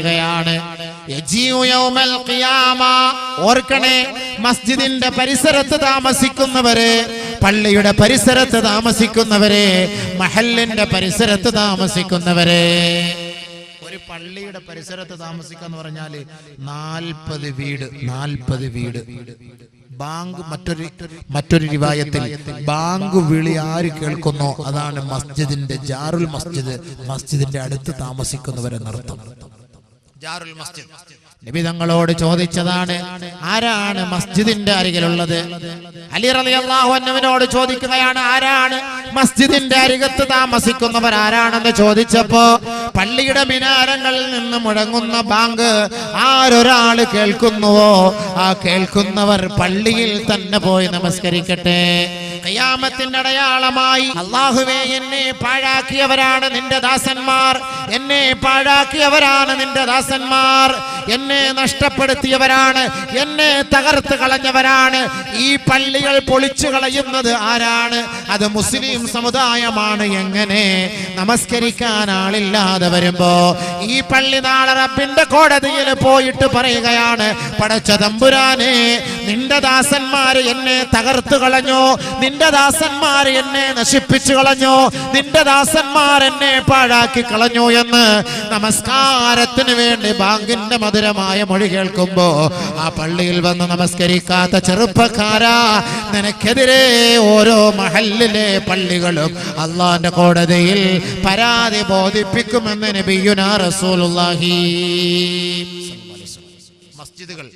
പറയുകയാണ്, യജീഉ യൗമൽ ഖിയാമ. ഓർക്കണേ, മസ്ജിദിന്റെ പരിസരത്ത് താമസിക്കുന്നവരെ, പള്ളിയുടെ പരിസരത്ത് താമസിക്കുന്നവരെ, മഹല്ലിന്റെ പരിസരത്ത് താമസിക്കുന്നവരെ. ഒരു പള്ളിയുടെ പരിസരത്ത് താമസിക്കാന്ന് പറഞ്ഞാല് 40 വീട്. ബാങ്ക് മറ്റൊരു റിവായത്തിൽ ബാങ്ക് വിളി ആര് കേൾക്കുന്നോ അതാണ് മസ്ജിദിന്റെ ജാറുൽ മസ്ജിദിന്റെ അടുത്ത് താമസിക്കുന്നവരെന്നർത്ഥം. ജാറുൽ മസ്ജിദ്. നബി തങ്ങളോട് ചോദിച്ചതാണ്, ആരാണ് മസ്ജിദിന്റെ അരികിലുള്ളത്? അലി റളിയല്ലാഹു അൻഹുവിനോട് ചോദിക്കുകയാണ്, ആരാണ് മസ്ജിദിന്റെ അരികത്ത് താമസിക്കുന്നവർ ആരാണെന്ന് ചോദിച്ചപ്പോ, പള്ളിയുടെ മിനാരങ്ങളിൽ നിന്ന് മുഴങ്ങുന്ന ബാങ്ക് ആരൊരാൾ കേൾക്കുന്നുവോ ആ കേൾക്കുന്നവർ പള്ളിയിൽ തന്നെ പോയി നമസ്കരിക്കട്ടെ. ഖിയാമത്തിന്റെ അടയാളമായി, അല്ലാഹുവേ, എന്നെ പാഴാക്കിയവരാണ് നിന്റെ ദാസന്മാർ, എന്നെ പാഴാക്കിയവരാണ് നിന്റെ ദാസന്മാർ, എന്നെ നഷ്ടപ്പെടുത്തിയവരാണ്, എന്നെ തകർത്ത് കളഞ്ഞവരാണ്. ഈ പള്ളികൾ പൊളിച്ചു കളയുന്നത് ആരാണ്? അത് മുസ്ലിം സമുദായമാണ്. എങ്ങനെ നമസ്കരിക്കാൻ ആളില്ലാതെ വരുമ്പോ ഈ പള്ളി നാളെ റബ്ബിന്റെ കോടതിയിൽ പോയിട്ട് പറയുകയാണ്, പടച്ച തമ്പുരാനെ, നിന്റെ ദാസന്മാര് എന്നെ തകർത്ത് കളഞ്ഞു, നിന്റെ ദാസന്മാർ എന്നെ നശിപ്പിച്ചു കളഞ്ഞു, നിന്റെ ദാസന്മാർ എന്നെ പാഴാക്കി കളഞ്ഞു എന്ന് നമസ്കാരത്തിന് വേണ്ടി ബാങ്കിന്റെ മധുരമായ മൊഴി കേൾക്കുമ്പോ ആ പള്ളിയിൽ വന്ന് നമസ്കരിക്കാത്ത ചെറുപ്പക്കാരാ, നിനക്കെതിരെ ഓരോ മഹല്ലിലെ പള്ളികളും അള്ളാന്റെ കോടതിയിൽ പരാതി ബോധിപ്പിക്കുമെന്ന് നബിയുനാ റസൂലുള്ളാഹി. മസ്ജിദുകൾ,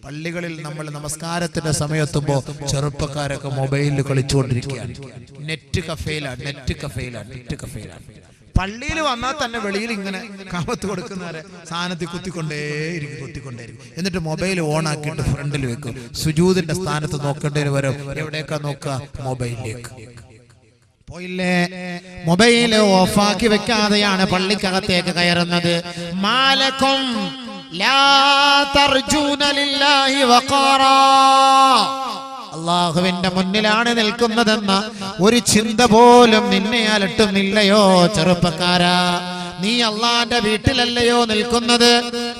പള്ളികളിൽ നമ്മൾ നമസ്കാരത്തിന്റെ സമയത്തുമ്പോ ചെറുപ്പക്കാരൊക്കെ മൊബൈലിൽ കളിച്ചുകൊണ്ടിരിക്കുകയാണ്. നെറ്റ് കഫേയിലാണ്. പള്ളിയിൽ വന്നാൽ തന്നെ വെളിയിൽ ഇങ്ങനെ കാമത്ത് കൊടുക്കുന്നവരെ സാധനത്തിൽ കുത്തിക്കൊണ്ടേയിരിക്കും. എന്നിട്ട് മൊബൈൽ ഓൺ ആക്കിയിട്ട് ഫ്രണ്ടിൽ വെക്കും. സുജൂദിന്റെ സ്ഥാനത്ത് നോക്കേണ്ടതിന് വരും. എവിടേക്കാ നോക്കുക? മൊബൈലിലേക്ക്. പോയില്ലേ? മൊബൈൽ ഓഫാക്കി വെക്കാതെയാണ് പള്ളിക്കകത്തേക്ക് കയറുന്നത്. മാലക്കും അള്ളാഹുവിന്റെ മുന്നിലാണ് നിൽക്കുന്നതെന്ന ഒരു ചിന്ത പോലും നിന്നെ അലട്ടുന്നില്ലയോ ചെറുപ്പക്കാരാ? നീ അള്ളാന്റെ വീട്ടിലല്ലയോ നിൽക്കുന്നത്?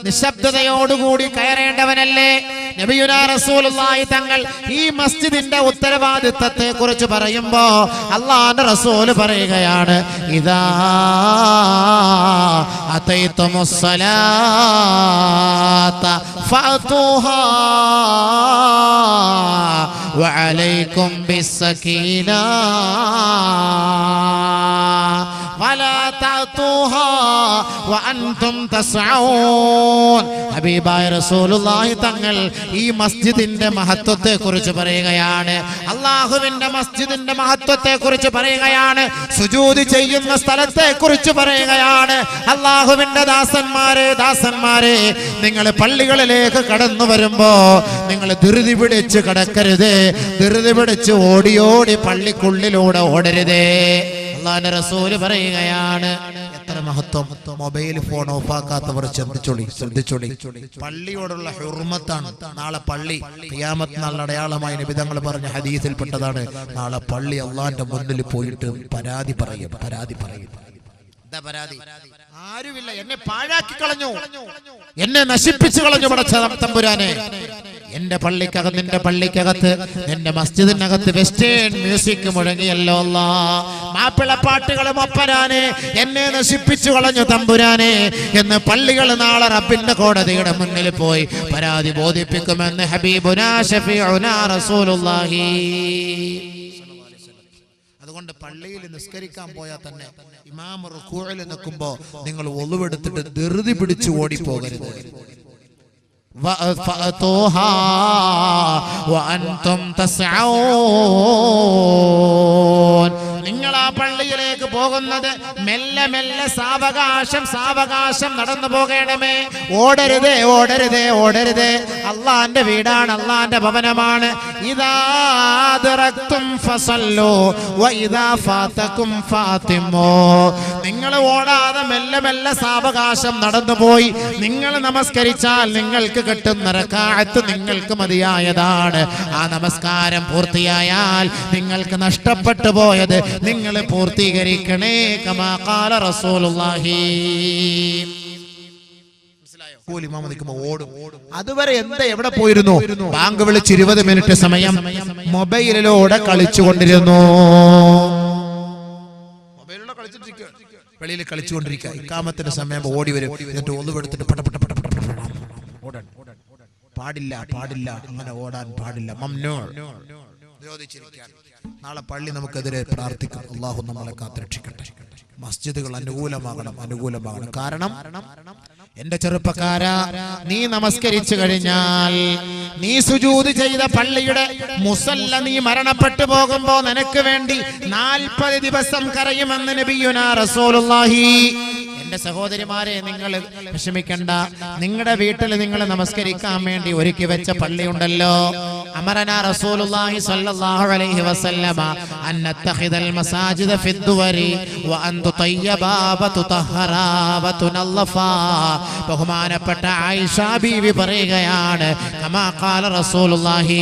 നിശബ്ദതയോടുകൂടി കയറേണ്ടവനല്ലേ? നബിയുനാ റസൂലുള്ളാഹി തങ്ങൾ ഈ മസ്ജിദിന്റെ ഉത്തരവാദിത്തത്തെ കുറിച്ച് പറയുമ്പോ അള്ളാന്റെ റസൂല് പറയുകയാണ്, ഇദാ അതൈതുമുസ്സലാത്ത ഫഅതൂഹാ വഅലൈക്കും ബിസ്സകീന വലാ തഅതൂഹാ വഅൻതും തസ്ഔൻ. ഹബീബായ റസൂലുള്ളാഹി തങ്ങൾ ഈ മസ്ജിദിന്റെ മഹത്വത്തെ കുറിച്ച് പറയുകയാണ്, അള്ളാഹുവിന്റെ മസ്ജിദിന്റെ മഹത്വത്തെ കുറിച്ച് പറയുകയാണ്, സുജൂദ് ചെയ്യുന്ന സ്ഥലത്തെ കുറിച്ച് പറയുകയാണ്. അള്ളാഹുവിന്റെ ദാസന്മാരെ, നിങ്ങൾ പള്ളികളിലേക്ക് കടന്നു വരുമ്പോ നിങ്ങൾ ധൃതി പിടിച്ച് കടക്കരുത്, ധൃതി പിടിച്ച് ഓടി പള്ളിക്കുള്ളിലൂടെ ഓടരുതേ. അള്ളാഹുവിന്റെ റസൂല് പറയുകയാണ്, എത്ര മഹത്വം! മൊബൈൽ ഫോൺ ഓഫാക്കാത്തവർ ശ്രദ്ധിച്ചോളി. പള്ളിയോടുള്ള ഹുർമത്താണ്. നാളെ പള്ളി ഖിയാമത്ത് നാളിന്റെ അടയാളമായി നബി തങ്ങൾ പറഞ്ഞ ഹദീസിൽപ്പെട്ടതാണ്, നാളെ പള്ളി അള്ളാന്റെ മുന്നിൽ പോയിട്ട് പരാതി പറയും. എന്താ പരാതി? ആരുമില്ല, എന്നെ പാഴാക്കി കളഞ്ഞു, എന്നെ നശിപ്പിച്ചു കളഞ്ഞു പടച്ച തമ്പുരാനെ. എന്റെ പള്ളിക്കകത്ത്, നിന്റെ പള്ളിക്കകത്ത്, നിന്റെ മസ്ജിദിനകത്ത് വെസ്റ്റേൺ മ്യൂസിക് മുഴങ്ങിയല്ലോ അല്ലാ, മാപ്പിളപ്പാട്ടുകളും ഒപ്പനാനെ, എന്നെ നശിപ്പിച്ചു കളഞ്ഞു തമ്പുരാനെ എന്ന് പള്ളികൾ നാളെ റബ്ബിന്റെ കോടതിയുടെ മുന്നിൽ പോയി പരാതി ബോധിപ്പിക്കുമെന്ന് ഹബീബുനാ ശഫീഉനാ റസൂലുള്ളാഹി. അതുകൊണ്ട് പള്ളിയിൽ നിസ്കരിക്കാൻ പോയാൽ തന്നെ ഇമാം റുകൂഇൽ നിൽക്കുമ്പോ നിങ്ങൾ ഒളുവെടുത്തിട്ട് ധൃതി പിടിച്ച് ഓടിപ്പോകരുത്. ഫഅതൂഹാ വഅൻതും തസ്ഔൻ. നിങ്ങൾ ആ പള്ളിയിലേക്ക് പോകുന്നത് മെല്ലെ സാവകാശം നടന്നു പോകണമേ. ഓടരുതേ. അള്ളാന്റെ വീടാണ്, അള്ളാന്റെ ഭവനമാണ്. ഇദാ ദറക്തും ഫസല്ലു വഇദാ ഫാതകും ഫാതിമു. നിങ്ങൾ ഓടാതെ മെല്ലെ സാവകാശം നടന്നുപോയി നിങ്ങൾ നമസ്കരിച്ചാൽ നിങ്ങൾക്ക് കിട്ടുന്ന റക്അത്ത് നിങ്ങൾക്ക് മതിയായതാണ്. ആ നമസ്കാരം പൂർത്തിയായാൽ നിങ്ങൾക്ക് നഷ്ടപ്പെട്ടു പോയത് നിങ്ങൾ പൂർത്തീകരിക്കണേ. കമാ ഖാല റസൂലുള്ളാഹി. കൂലി ഇമാം നിൽക്കുമ്പോൾ ഓടും. അതുവരെ എന്താ എവിടെ പോയിരുന്നു? ബാങ്ക് വിളിച്ച് 20 മിനിറ്റ് സമയം മൊബൈലിലൂടെ കളിച്ചുകൊണ്ടിരുന്നു. മൊബൈലിലൂടെ കളിച്ചിട്ടിരിക്കുക, വെളിയിൽ കളിച്ചുകൊണ്ടിരിക്കുക. ഇക്കാമത്തിന്റെ സമയം ഓടി വരും. എന്നിട്ട് ഒന്നുവെടുത്തിട്ട് ഓടാൻ പാടില്ല, പാടില്ല, അങ്ങനെ ഓടാൻ പാടില്ല. മംനൂ, നിരോധിച്ചിരിക്കുകയാണ്. നാളെ പള്ളി നമുക്കെതിരെ പ്രാർത്ഥിക്കാം. അള്ളാഹു നമ്മളെ കാത്തുരക്ഷിക്കട്ടെ. മസ്ജിദുകൾ അനുകൂലമാകണം, അനുകൂലമാകണം. കാരണം എന്റെ ചെറുപ്പക്കാരാ, നീ നമസ്കരിച്ചു കഴിഞ്ഞാൽ നീ സുജൂദ് ചെയ്ത പള്ളിയുടെ മുസല്ല നീ മരണപ്പെട്ടു പോകുമ്പോ നിനക്ക് വേണ്ടി 40 ദിവസം കരയുമെന്ന് നബിയുനാ റസൂലുള്ളാഹി. എന്റെ സഹോദരിമാരെ, നിങ്ങൾ വിഷമിക്കണ്ട. നിങ്ങളുടെ വീട്ടിൽ നിങ്ങൾ നമസ്കരിക്കാൻ വേണ്ടി ഒരുക്കി വെച്ച പള്ളിയുണ്ടല്ലോ. അമറനാ റസൂലുള്ളാഹി സ്വല്ലല്ലാഹു അലൈഹി വസല്ലമ അൻ നത്തഖിദൽ മസാജിദ ഫിദ്ദുവരി വ അൻ തുതയ്യബാ വ തുതഹറാ വ തുനല്ലഫാ. ബഹുമാനപ്പെട്ട ആയിഷ ബീവി പറയുകയാണ്, കമാ ഖാല റസൂലുള്ളാഹി,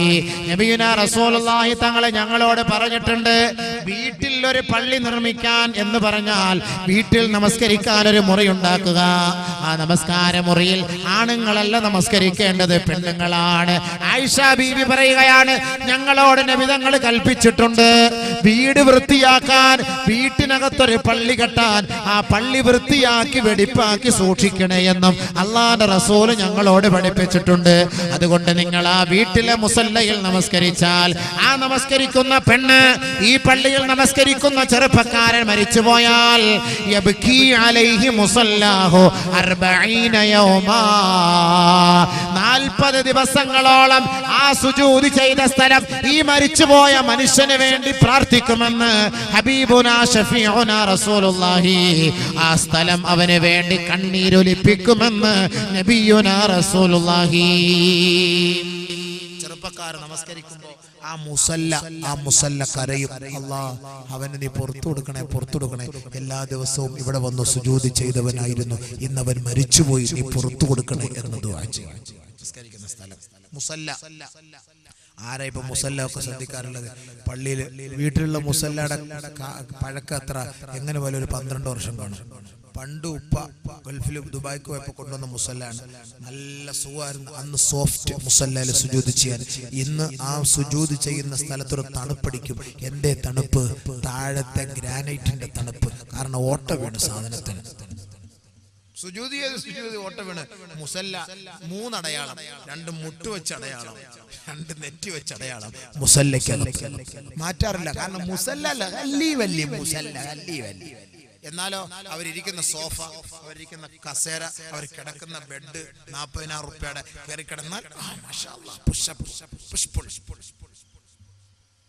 നബിയുനാ റസൂലുള്ളാഹി തങ്ങളെ ഞങ്ങളോട് പറഞ്ഞിട്ടുണ്ട്, വീട്ടിൽ ഒരു പള്ളി നിർമ്മിക്കാൻ എന്ന് പറഞ്ഞാൽ വീട്ടിൽ നമസ്കരിക്കാൻ ഒരു മുറി ഉണ്ടാക്കുക. ആ നമസ്കാര മുറിയിൽ ആണുങ്ങളല്ല നമസ്കരിക്കേണ്ടത്, പെണ്ണുങ്ങളാണ്. ആയിഷ ബീവി പറയുകയാണ്, ഞങ്ങളോട് നബി തങ്ങൾ കൽപ്പിച്ചിട്ടുണ്ട് വീട് വൃത്തിയാക്കാൻ, വീട്ടിനകത്തൊരു പള്ളി കെട്ടാൻ, ആ പള്ളി വൃത്തിയാക്കി വെടിപ്പാക്കി സൂക്ഷിക്കണേ എന്നും അല്ലാഹുവിന്റെ റസൂൽ ഞങ്ങളോട് പഠിപ്പിച്ചിട്ടുണ്ട്. അതുകൊണ്ട് നിങ്ങൾ ആ വീട്ടിലെ മുസല്ലയിൽ നമസ്കരിച്ചാൽ, ആ നമസ്കരിക്കുന്ന പെണ്ണ്, ഈ പള്ളിയിൽ നമസ്കരിക്കുന്ന ചെറുപ്പക്കാരൻ മരിച്ചുപോയാൽ, യബ്കി അലൈഹി മുസല്ലാഹു 40 യൗമാ, 40 ദിവസങ്ങളോളം ആ സുജൂദ് ചെയ്ത സ്ഥലം ഈ മരിച്ചുപോയ മനുഷ്യന് വേണ്ടി പ്രാർത്ഥിക്കുമെന്ന് ഹബീബുനാ ഷഫീഉനാ റസൂലുള്ളാഹി. ആ സ്ഥലം അവന് വേണ്ടി കണ്ണീരൊലിപ്പിക്കുമെന്ന് നബിയുനാ റസൂലുള്ളാഹി. ചെറുപ്പക്കാർ നമസ്കരിക്കുമ്പോൾ ആ മുസല്ല കരയും, അല്ലാഹ് അവന് നീ പുറത്തു കൊടുക്കണേ, പുറത്തു കൊടുക്കണേ. എല്ലാ ദിവസവും ഇവിടെ വന്ന് സുജൂദ് ചെയ്തവനായിരുന്നു, ഇന്നവൻ മരിച്ചുപോയി, നീ പുറത്തു കൊടുക്കണേ എന്ന് ദുആ ചെയ്യും. നമസ്കരിക്കുന്ന സ്ഥലം മുസല്ല. ആരാ ഇപ്പൊ മുസല്ല ഒക്കെ ശ്രദ്ധിക്കാറുള്ളത്? പള്ളിയിൽ വീട്ടിലുള്ള മുസല്ലയുടെ പഴക്കം എത്ര? എങ്ങനെ പോലെ ഒരു 12 വർഷം കാണും. പണ്ട് ഉപ്പ ഗൾഫിൽ ദുബായ്ക്ക് പോയപ്പോൾ കൊണ്ടുവന്ന മുസല്ലാണ്, നല്ല സുഖമായിരുന്നു. അന്ന് സോഫ്റ്റ് മുസല്ലയിൽ സുജൂദ് ചെയ്യാൻ. ഇന്ന് ആ സുജൂദ് ചെയ്യുന്ന സ്ഥലത്തൊരു തണുപ്പടിക്കും. എന്തേ തണുപ്പ്? താഴത്തെ ഗ്രാനൈറ്റിന്റെ തണുപ്പ്. കാരണം ഓട്ട വീണ് സാധനത്തിന്. സുജൂദ് ഓട്ട വീണ്. മുസല്ല 3 അടയാളം, 2 മുട്ട് വെച്ച് അടയാളം, 2 നെറ്റി വെച്ച് അടയാളം. മുസല്ലയ്ക്ക് മാറ്റാറില്ല. കാരണം മുസല്ല വലിയ മുസല്ല. എന്നാലോ അവരിയ്ക്കുന്ന സോഫ, അവരിയ്ക്കുന്ന കസേര, അവർ കിടക്കുന്ന ബെഡ് 40,000 റുപ്യയുടെ കയറി കിടന്നാൽ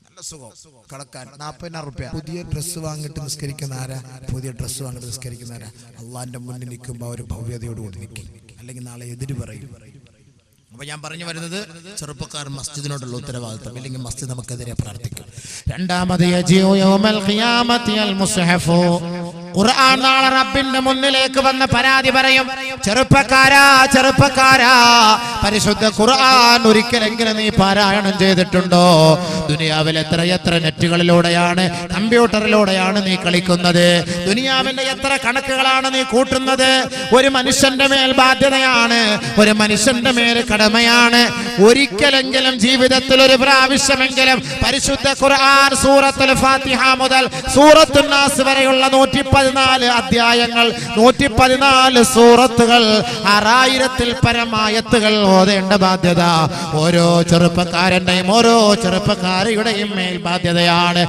നല്ല സുഖം കിടക്കാൻ. 40,000 റുപ്യ. പുതിയ ഡ്രസ്സ് വാങ്ങിട്ട് നിസ്കരിക്കുന്ന ആരാ? പുതിയ ഡ്രസ്സ് വാങ്ങിട്ട് നിസ്കരിക്കുന്ന ആരാ? അള്ളാന്റെ മുന്നിൽ നിൽക്കുമ്പോൾ അവർ ഭവ്യതയോടുകൂടി നിൽക്കും, അല്ലെങ്കിൽ നാളെ എതിര് പറയും. അപ്പൊ ഞാൻ പറഞ്ഞു വരുന്നത്, ചെറുപ്പക്കാർ മസ്ജിദിനോടുള്ള ഉത്തരവാദിത്വം, ഇല്ലെങ്കിൽ മസ്ജിദ് നമുക്കെതിരെ പ്രാർത്ഥിക്കും. രണ്ടാമത് ഖുർആൻ നാളെ റബ്ബിന്റെ മുന്നിലേക്ക് വന്ന് പരാതി പറയും. ചെറുപ്പക്കാരാ, പരിശുദ്ധ ഖുർആൻ ഒരിക്കലെങ്കിലും നീ പാരായണം ചെയ്തിട്ടുണ്ടോ? ദുനിയാവിൽ എത്ര നെറ്റുകളിലൂടെയാണ്, കമ്പ്യൂട്ടറിലൂടെയാണ് നീ കളിക്കുന്നത്? ദുനിയാവിന്റെ എത്ര കണക്കുകളാണ് നീ കൂട്ടുന്നത്? ഒരു മനുഷ്യന്റെ മേൽ ബാധ്യതയാണ്, ഒരു മനുഷ്യന്റെ മേൽ കടമയാണ്. ഒരിക്കലെങ്കിലും ജീവിതത്തിൽ ഒരു പ്രാവശ്യമെങ്കിലും പരിശുദ്ധ ഖുർആൻ സൂറത്തുൽ ഫാത്തിഹ മുതൽ സൂറത്തുൻ നാസ് വരെയുള്ള 114 അധ്യായങ്ങൾ, 114 സൂറത്തുകൾ, 6000-ൽ പരം ആയത്തുകൾ ഓതേണ്ട ബാധ്യത ഓരോ ചെറുപ്പക്കാരന്റെയും ഓരോ ചെറുപ്പക്കാരിയുടെയും മേൽ ബാധ്യതയാണ്.